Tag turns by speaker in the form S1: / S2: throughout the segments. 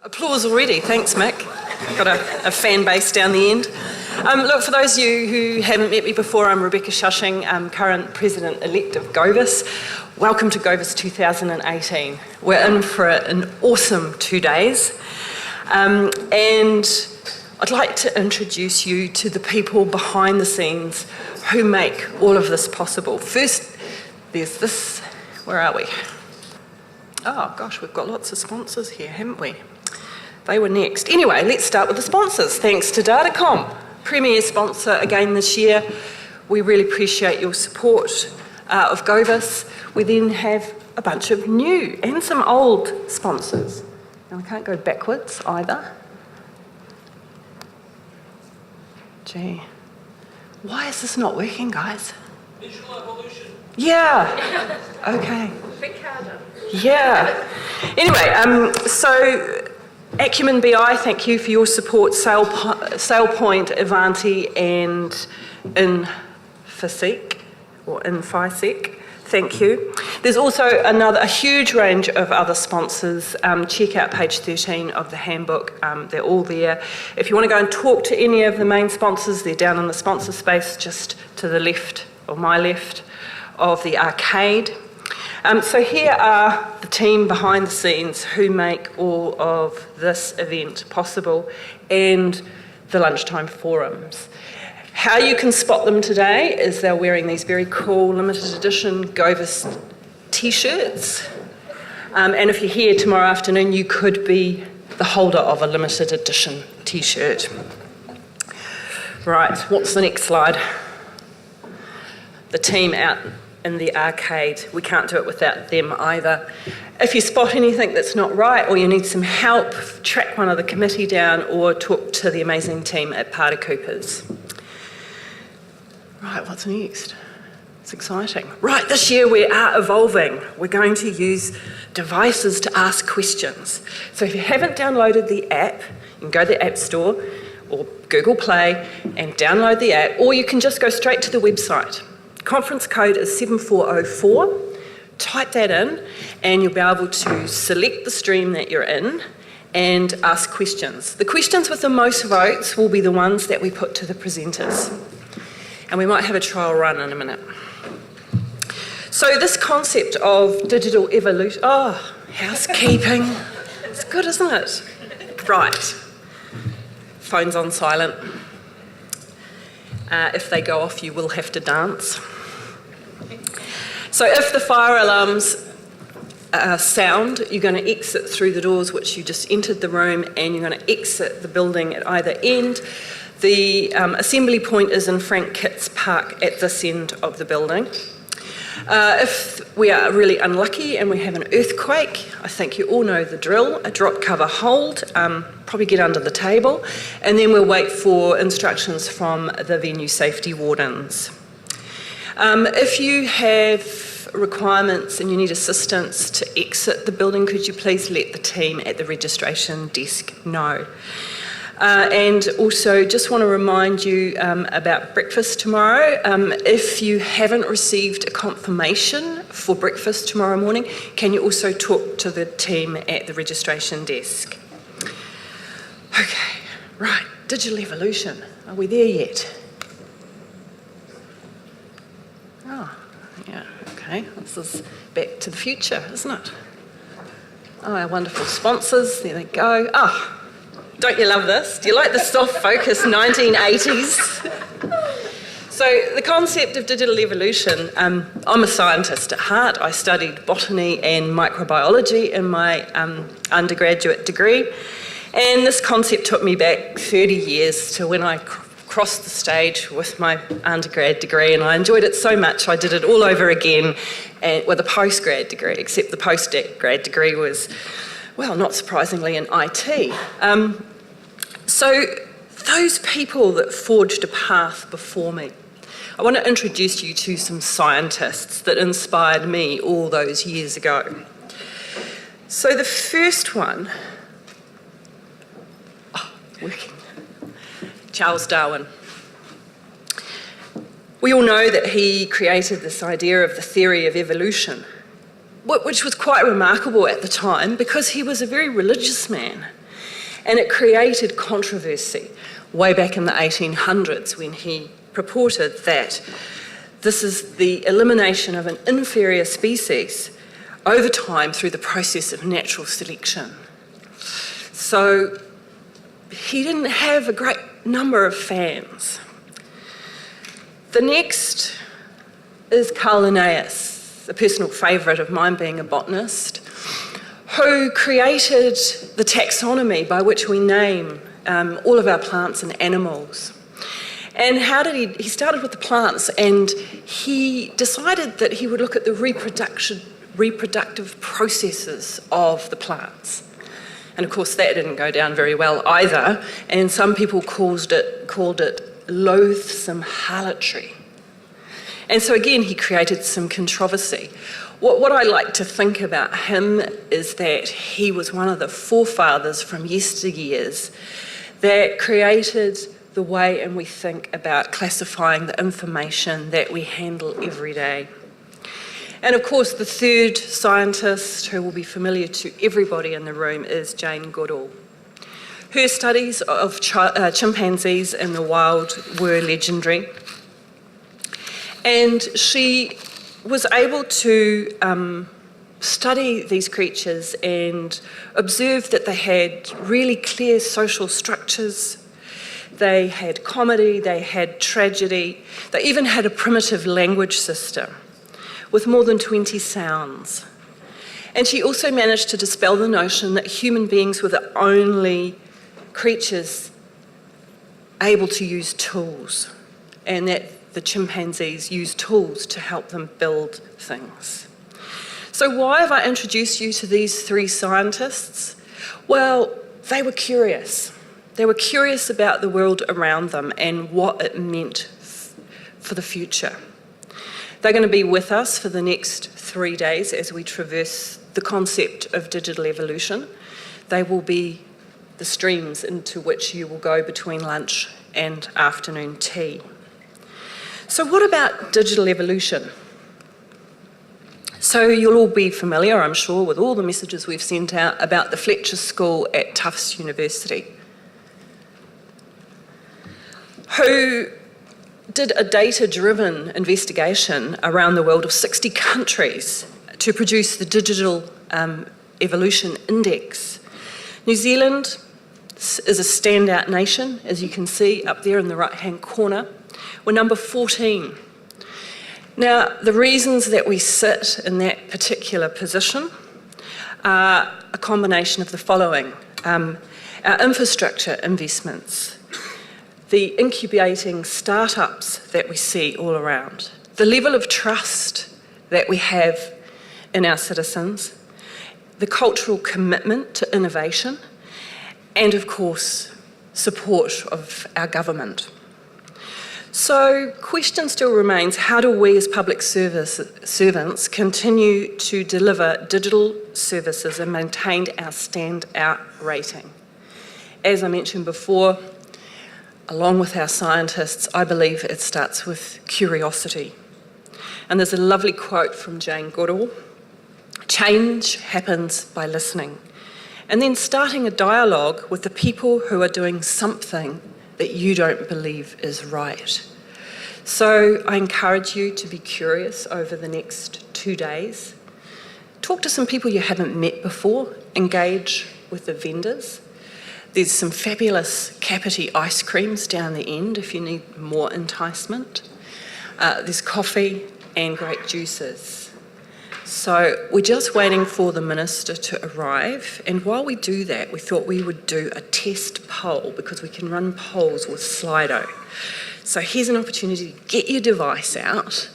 S1: Applause already, thanks Mick. Got a fan base down the end. Look, for those of you who haven't met me before, I'm Rebecca Schasching, current President-elect of Govis. Welcome to Govis 2018. We're in for an awesome 2 days. And I'd like to introduce you to the people behind the scenes who make all of this possible. First, there's this, where are we? Oh gosh, we've got lots of sponsors here, haven't we? They were next. Anyway, let's start with the sponsors. Thanks to Datacom, premier sponsor again this year. We really appreciate your support of Govis. We then have a bunch of new and some old sponsors. Now I can't go backwards either. Gee, why is this not working, guys?
S2: Visual evolution.
S1: Yeah. Okay.
S3: Ricardo.
S1: Yeah. Anyway, so Acumen BI, thank you for your support. SailPoint, Avanti, and Infosec, or Infisec, thank you. There's also a huge range of other sponsors. Check out page 13 of the handbook. They're all there. If you want to go and talk to any of the main sponsors, they're down in the sponsor space just to the left, or my left, of the arcade. So here are the team behind the scenes who make all of this event possible and the lunchtime forums. How you can spot them today is they're wearing these very cool limited edition Govis t-shirts. And if you're here tomorrow afternoon, you could be the holder of a limited edition t-shirt. Right, what's the next slide? The team out in the arcade. We can't do it without them either. If you spot anything that's not right or you need some help, track one of the committee down or talk to the amazing team at Paardekooper's. Right, what's next? It's exciting. Right, this year we are evolving. We're going to use devices to ask questions. So if you haven't downloaded the app, you can go to the App Store or Google Play and download the app, or you can just go straight to the website. Conference code is 7404. Type that in and you'll be able to select the stream that you're in and ask questions. The questions with the most votes will be the ones that we put to the presenters. And we might have a trial run in a minute. So this concept of digital evolution, housekeeping. It's good, isn't it? Right. Phone's on silent. If they go off, you will have to dance. So if the fire alarms sound, you're going to exit through the doors which you just entered the room, and you're going to exit the building at either end. The assembly point is in Frank Kitts Park at this end of the building. If we are really unlucky and we have an earthquake, I think you all know the drill, a drop, cover, hold, probably get under the table, and then we'll wait for instructions from the venue safety wardens. If you have requirements and you need assistance to exit the building, could you please let the team at the registration desk know? And also just want to remind you about breakfast tomorrow. If you haven't received a confirmation for breakfast tomorrow morning, can you also talk to the team at the registration desk? Okay, right, digital evolution. Are we there yet? Oh, yeah, okay. This is back to the future, isn't it? Oh, our wonderful sponsors, there they go. Oh, don't you love this? Do you like the soft focus 1980s? So the concept of digital evolution, I'm a scientist at heart. I studied botany and microbiology in my undergraduate degree. And this concept took me back 30 years to when I crossed the stage with my undergrad degree, and I enjoyed it so much I did it all over again with a postgrad degree, except the postgrad degree was, well, not surprisingly, in IT. So those people that forged a path before me, I want to introduce you to some scientists that inspired me all those years ago. So the first one, working, Charles Darwin. We all know that he created this idea of the theory of evolution, which was quite remarkable at the time because he was a very religious man. And it created controversy way back in the 1800s when he purported that this is the elimination of an inferior species over time through the process of natural selection. So he didn't have a great number of fans. The next is Carl Linnaeus, a personal favourite of mine being a botanist, who created the taxonomy by which we name all of our plants and animals. And how did he started with the plants, and he decided that he would look at the reproductive processes of the plants. And of course that didn't go down very well either, and some people called it loathsome harlotry. And so again, he created some controversy. What I like to think about him is that he was one of the forefathers from yesteryears that created the way in we think about classifying the information that we handle every day. And of course, the third scientist who will be familiar to everybody in the room is Jane Goodall. Her studies of chimpanzees in the wild were legendary. And she was able to study these creatures and observe that they had really clear social structures. They had comedy, they had tragedy, they even had a primitive language system with more than 20 sounds. And she also managed to dispel the notion that human beings were the only creatures able to use tools, and that the chimpanzees use tools to help them build things. So why have I introduced you to these three scientists? Well, they were curious. They were curious about the world around them and what it meant for the future. They're going to be with us for the next 3 days as we traverse the concept of digital evolution. They will be the streams into which you will go between lunch and afternoon tea. So what about digital evolution? So you'll all be familiar, I'm sure, with all the messages we've sent out about the Fletcher School at Tufts University, who did a data-driven investigation around the world of 60 countries to produce the Digital Evolution Index. New Zealand is a standout nation, as you can see up there in the right-hand corner. We're number 14. Now, the reasons that we sit in that particular position are a combination of the following. Our infrastructure investments, the incubating startups that we see all around, the level of trust that we have in our citizens, the cultural commitment to innovation, and of course, support of our government. So, question still remains, how do we as public servants continue to deliver digital services and maintain our standout rating? As I mentioned before, along with our scientists, I believe it starts with curiosity. And there's a lovely quote from Jane Goodall: "Change happens by listening, and then starting a dialogue with the people who are doing something that you don't believe is right." So I encourage you to be curious over the next 2 days. Talk to some people you haven't met before, engage with the vendors. There's some fabulous Kapiti ice creams down the end if you need more enticement. There's coffee and great juices. So we're just waiting for the minister to arrive, and while we do that, we thought we would do a test poll, because we can run polls with Slido. So here's an opportunity to get your device out,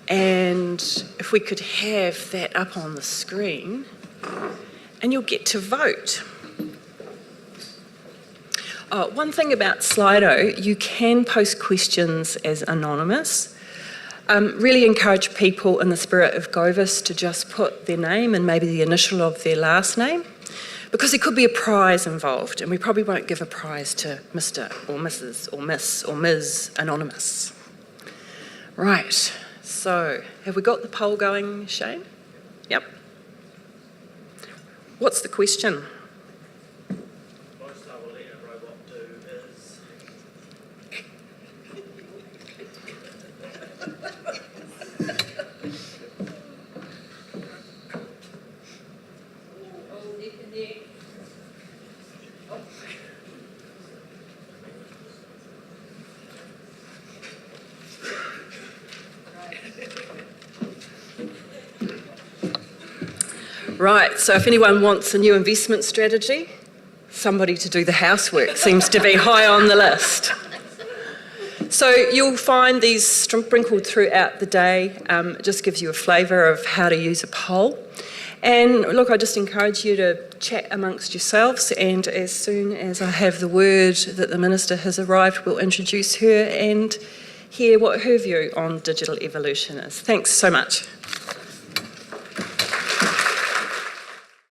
S1: and if we could have that up on the screen, and you'll get to vote. One thing about Slido, you can post questions as anonymous. Really encourage people in the spirit of Govis to just put their name and maybe the initial of their last name, because there could be a prize involved, and we probably won't give a prize to Mr. or Mrs. or Miss or Ms. Anonymous. Right, so have we got the poll going, Shane? Yep. What's the question? Right, so if anyone wants a new investment strategy, somebody to do the housework seems to be high on the list. So you'll find these sprinkled throughout the day. It just gives you a flavour of how to use a pole. And look, I just encourage you to chat amongst yourselves, and as soon as I have the word that the Minister has arrived, we'll introduce her and hear what her view on digital evolution is. Thanks so much.